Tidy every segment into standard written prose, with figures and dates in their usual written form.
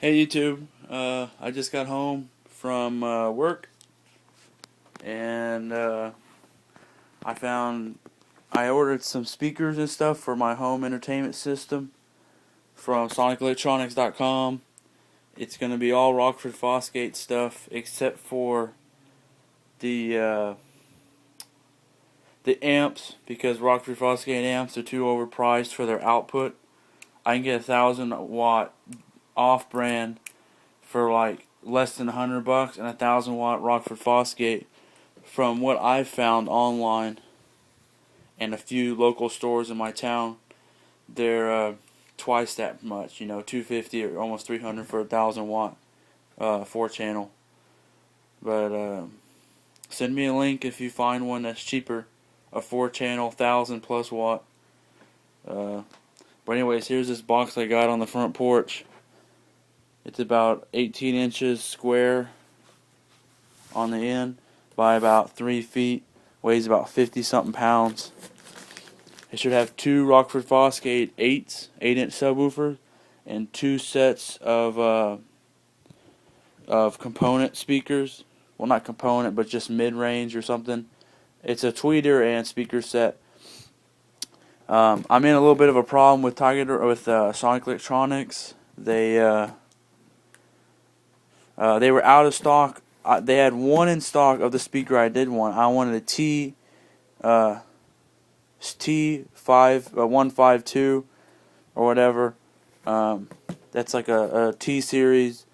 Hey YouTube, I just got home from work and I ordered some speakers and stuff for my home entertainment system from sonicelectronics.com. It's going to be all Rockford Fostgate stuff except for the amps, because Rockford Fostgate amps are too overpriced for their output. I can get 1,000-watt off-brand for like less than $100, and 1,000-watt Rockford Fostgate, from what I've found online and a few local stores in my town, they're twice that much. You know, $250 or almost $300 for a 1,000-watt 4-channel. But send me a link if you find one that's cheaper, a 4-channel 1,000+ watt. But anyways, here's this box I got on the front porch. It's about 18 inches square on the end by about 3 feet, weighs about 50-something pounds. It should have two Rockford Fostgate 8-inch subwoofers and two sets of component speakers. Well, not component, but just mid-range or something. It's a tweeter and speaker set. I'm in a little bit of a problem with Sonic Electronics. They were out of stock. They had one in stock of the speaker I did want. I wanted a T152 or whatever. That's like a T series.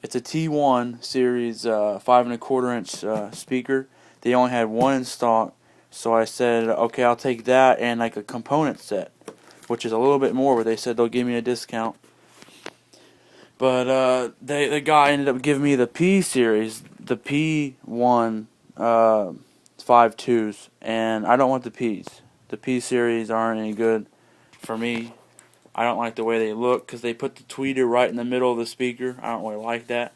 It's a T1 series 5.25-inch speaker. They only had one in stock, so I said, okay, I'll take that and like a component set, which is a little bit more, but they said they'll give me a discount. But the guy ended up giving me the P series, the P1 5.2s, and I don't want the Ps. The P series aren't any good for me. I don't like the way they look because they put the tweeter right in the middle of the speaker. I don't really like that.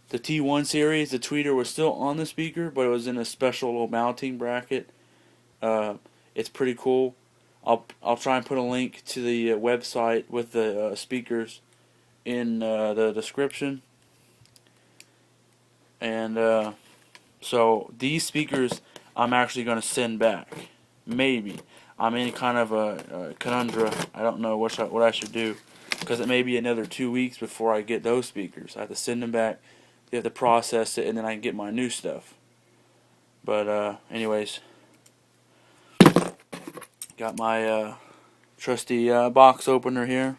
The T1 series, the tweeter was still on the speaker, but it was in a special little mounting bracket. It's pretty cool. I'll try and put a link to the website with the speakers in the description. And so these speakers I'm actually going to send back. Maybe. I'm in kind of a conundrum. I don't know what I should do, because it may be another 2 weeks before I get those speakers. I have to send them back, they have to process it, and then I can get my new stuff. But anyways, got my trusty box opener here.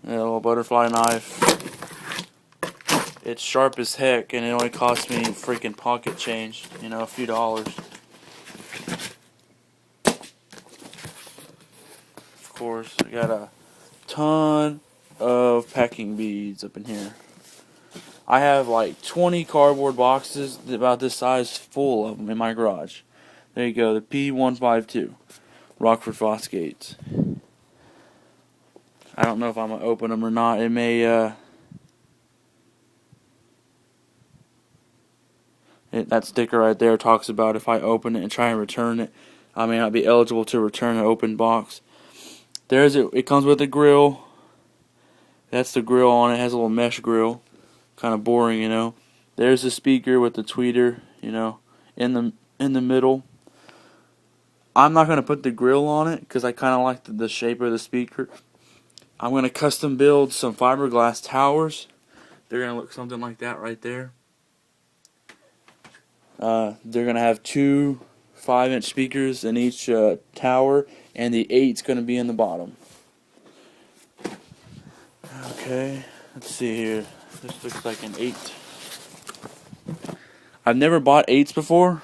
A little butterfly knife. It's sharp as heck, and it only cost me freaking pocket change, you know, a few dollars. Of course, I got a ton of packing beads up in here. I have like 20 cardboard boxes about this size full of them in my garage. There you go, the P152 Rockford Fostgates. I don't know if I'm going to open them or not. It may that sticker right there talks about if I open it and try and return it, I may not be eligible to return an open box. It comes with a grill. That's the grill on it. It has a little mesh grill. Kind of boring, you know. There's the speaker with the tweeter, you know, in the middle. I'm not going to put the grill on it because I kind of like the shape of the speaker. I'm going to custom build some fiberglass towers. They're going to look something like that right there. They're going to have two 5-inch speakers in each tower, and the 8's going to be in the bottom. Okay, let's see here. This looks like an 8. I've never bought 8s before,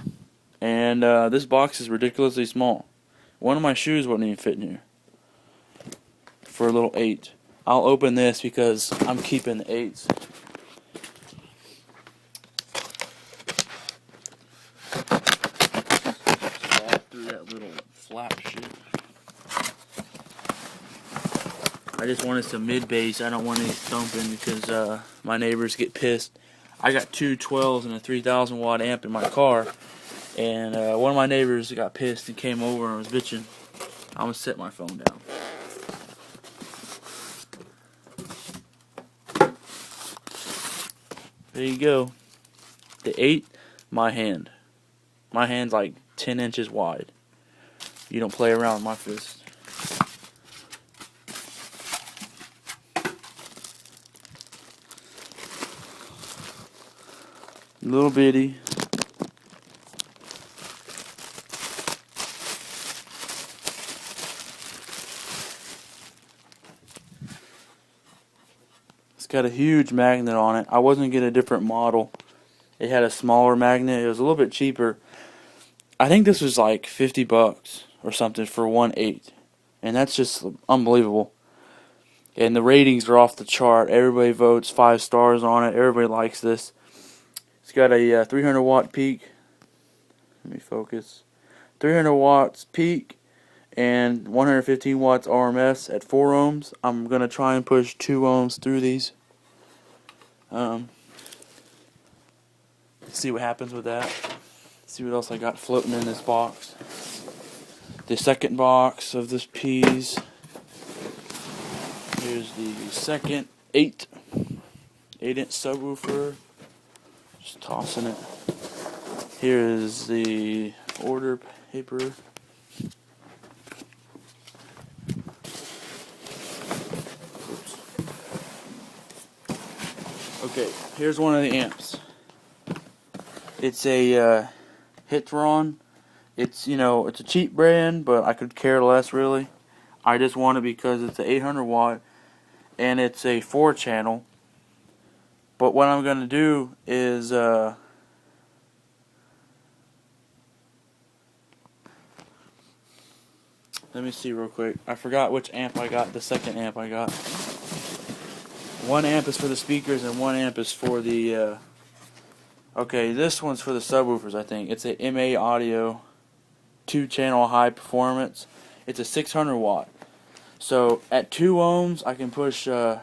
and this box is ridiculously small. One of my shoes wouldn't even fit in here for a little 8. I'll open this because I'm keeping the 8s. Through that little flap shit. I just wanted some mid-bass. I don't want any thumping because my neighbors get pissed. I got two 12s and a 3,000-watt amp in my car, And one of my neighbors got pissed and came over and was bitching. I'm gonna set my phone down. There you go. The 8, my hand. My hand's like 10 inches wide. You don't play around with my fist. Little bitty. It's got a huge magnet on it. I wasn't getting a different model. It had a smaller magnet. It was a little bit cheaper. I think this was like $50 or something for 1/8. And that's just unbelievable. And the ratings are off the chart. Everybody votes 5 stars on it. Everybody likes this. It's got a 300 watt peak. Let me focus. 300 watts peak and 115 watts RMS at 4 ohms. I'm going to try and push 2 ohms through these. See what happens with that. See what else I got floating in this box. The second box of this piece. Here's the second 8-inch subwoofer. Just tossing it. Here is the order paper. Oops. Okay, here's one of the amps. It's a Hitron. It's it's a cheap brand, but I could care less really. I just want it because it's an 800 watt and it's a 4-channel. But what I'm gonna do is let me see real quick. I forgot which amp I got. The second amp I got. 1 amp is for the speakers and 1 amp is for the. Okay, this one's for the subwoofers. I think it's a MA Audio 2-channel high performance. It's a 600 watt. So at 2 ohms, I can push. Yeah,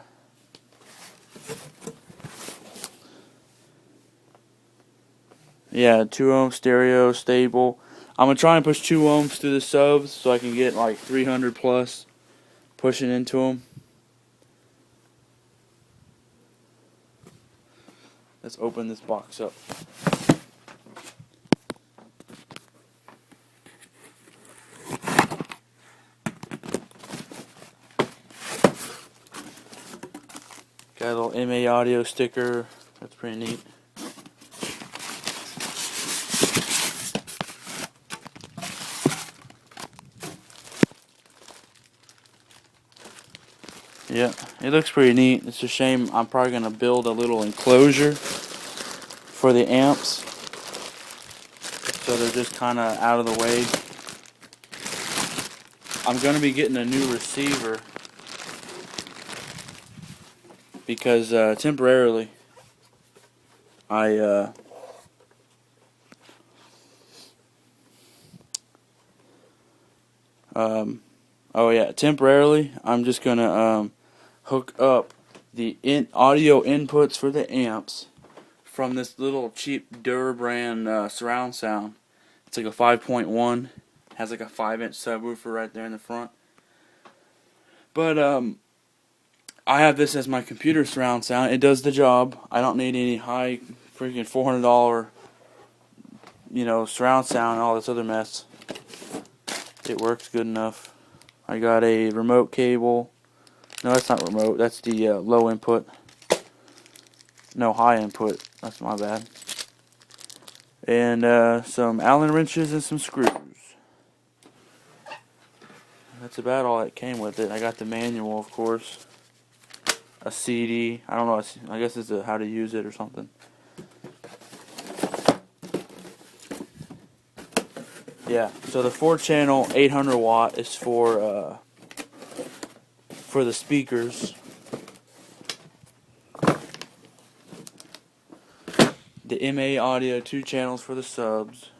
2 ohm stereo, stable. I'm going to try and push 2 ohms through the subs so I can get like 300 plus pushing into them. Let's open this box up. Got a little MA Audio sticker. That's pretty neat. Yeah, it looks pretty neat. It's a shame I'm probably going to build a little enclosure for the amps so they're just kind of out of the way. I'm going to be getting a new receiver because temporarily temporarily I'm just going to hook up the audio inputs for the amps from this little cheap Dura brand surround sound. It's like a 5.1, has like a 5-inch subwoofer right there in the front. But I have this as my computer surround sound. It does the job. I don't need any high freaking $400 surround sound and all this other mess. It works good enough. I got a remote cable. No, that's not remote. That's the low input. No, high input. That's my bad. And some Allen wrenches and some screws. That's about all that came with it. I got the manual, of course. A CD. I don't know. I guess it's how to use it or something. Yeah. So the 4-channel 800 watt is for the speakers. The MA Audio 2 channels for the subs.